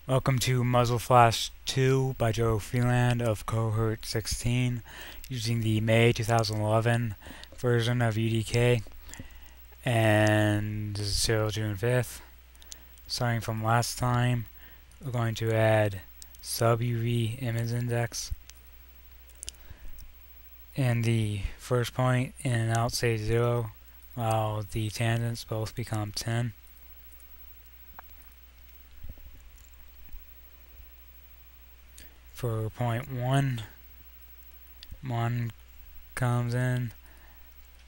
Welcome to Muzzle Flash 2 by Joe Freeland of cohort 16 using the May 2011 version of UDK, and this is till June 5th. Starting from last time, we're going to add sub UV image index, and the first point in and out stays 0 while the tangents both become 10. For point 1 comes in,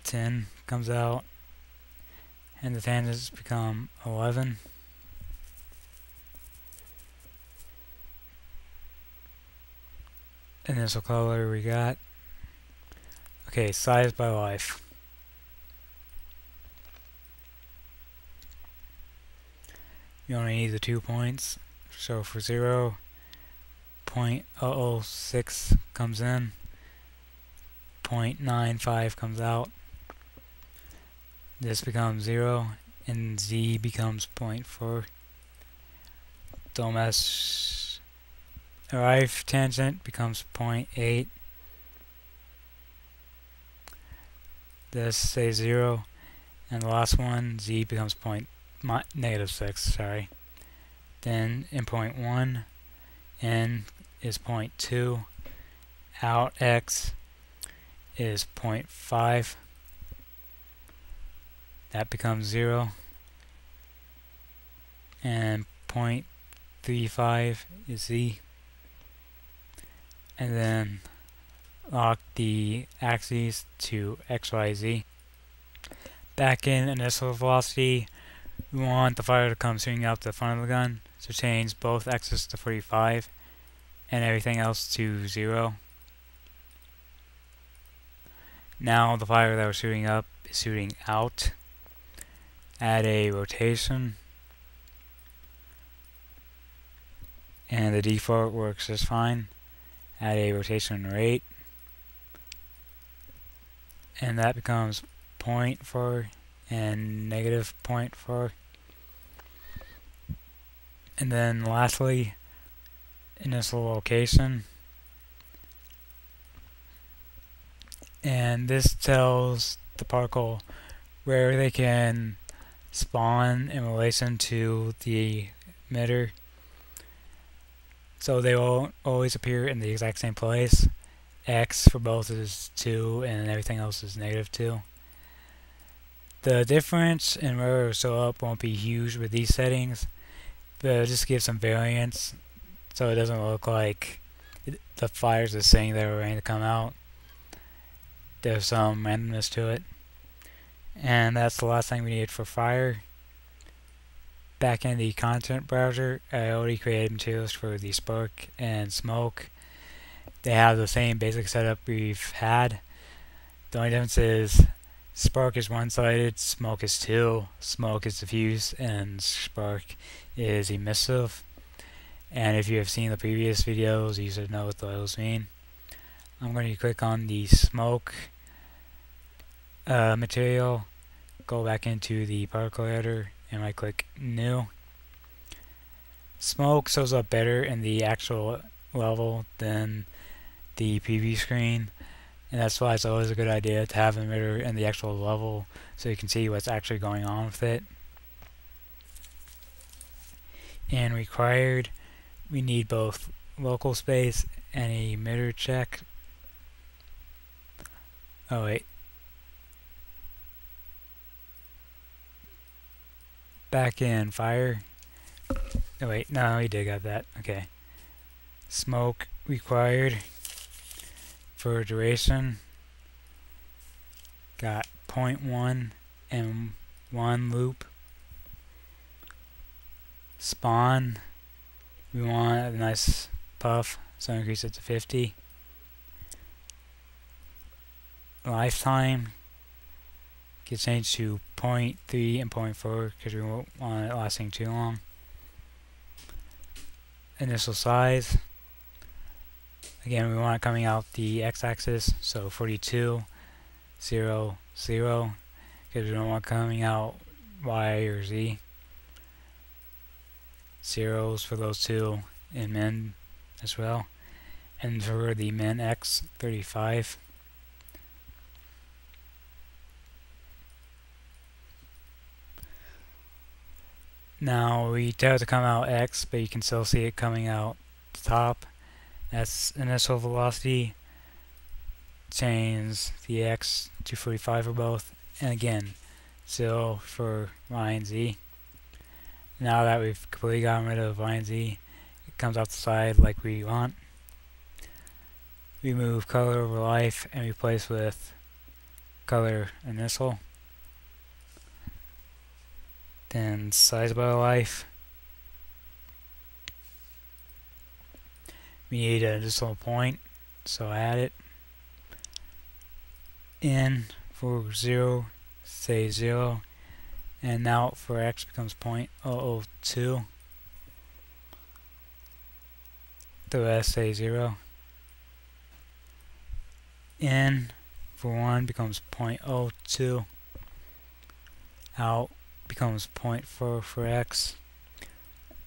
10 comes out, and the tangents become 11. Initial color we got. Okay, size by life. You only need the 2 points. So for 0, 0.006 comes in, 0.95 comes out. This becomes 0, and Z becomes 0.4. Don't mess. Life tangent becomes 0.8. This stays 0, and the last one, Z, becomes -6. Sorry. Then in point 1, N is 0.2. Out X is 0.5. That becomes 0. And 0.35 is Z. And then lock the axes to XYZ. Back in initial velocity, we want the fire to come shooting out the front of the gun, so change both axes to 45 and everything else to 0. Now the fire that we're shooting up is shooting out. Add a rotation, and the default works just fine. Add a rotation rate, and that becomes 0.4 and -0.4. And then lastly, initial location, and this tells the particle where they can spawn in relation to the emitter, so they will always appear in the exact same place. X for both is 2 and everything else is -2. The difference in where it will show up won't be huge with these settings, but it'll just give some variance so it doesn't look like the fires are saying they were ready to come out. There's some randomness to it. And that's the last thing we need for fire. Back in the content browser, I already created materials for the spark and smoke. They have the same basic setup we've had. The only difference is spark is one-sided, smoke is 2. Smoke is diffuse, and spark is emissive. And if you have seen the previous videos, you should know what those mean. I'm going to click on the smoke material, go back into the particle editor, and right click new. Smoke shows up better in the actual level than the preview screen, and that's why it's always a good idea to have an emitter in the actual level so you can see what's actually going on with it. And required, we need both local space and a emitter check. Oh wait. Back in fire. Oh wait, no, we did got that. Okay. Smoke required for duration. Got 0.1 and 1 loop. Spawn, we want a nice puff, so increase it to 50. Lifetime get changed to 0.3 and 0.4 because we won't want it lasting too long. Initial size, again, we want it coming out the x-axis, so 42, 0, 0, because we don't want it coming out y or z. zeros for those two in min as well. And for the min x, 35. Now we tell it to come out x, but you can still see it coming out the top. That's initial velocity. Change the x to 45 for both, and again 0 for y and z. Now that we've completely gotten rid of y and z, it comes out the side like we want. We move color over life and replace with color initial. Then size by life. We need an additional point, so add it. In for 0, say 0, and now for x becomes 0.002. The rest say 0. In for 1 becomes 0.02. Out becomes 0.4 for x,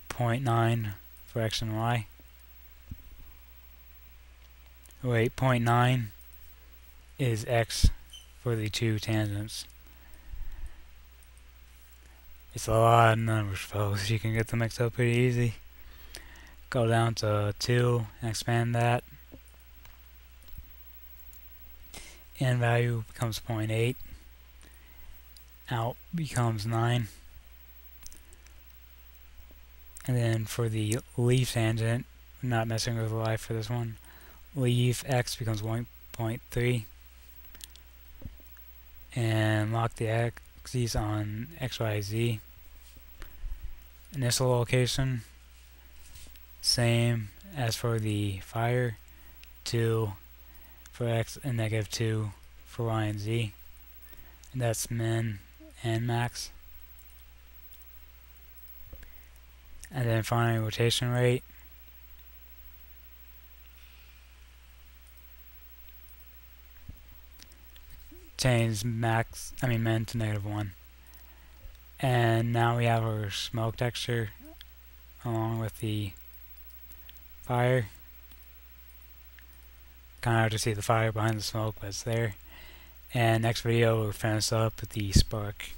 0.9 for x and y. Wait, 0.9 is x for the two tangents. It's a lot of numbers, folks. You can get them mixed up pretty easy. Go down to 2 and expand that. In value becomes 0.8. Out becomes 9. And then for the leaf tangent, I'm not messing with the life for this one. Leave x becomes 1.3. And lock the axes on x, y, z. Initial location, same as for the fire, 2 for x and -2 for y and z. And that's min and max. And then finally rotation rate. Change min to -1. And now we have our smoke texture along with the fire. Kind of hard to see the fire behind the smoke, but it's there. And next video we'll finish up with the spark.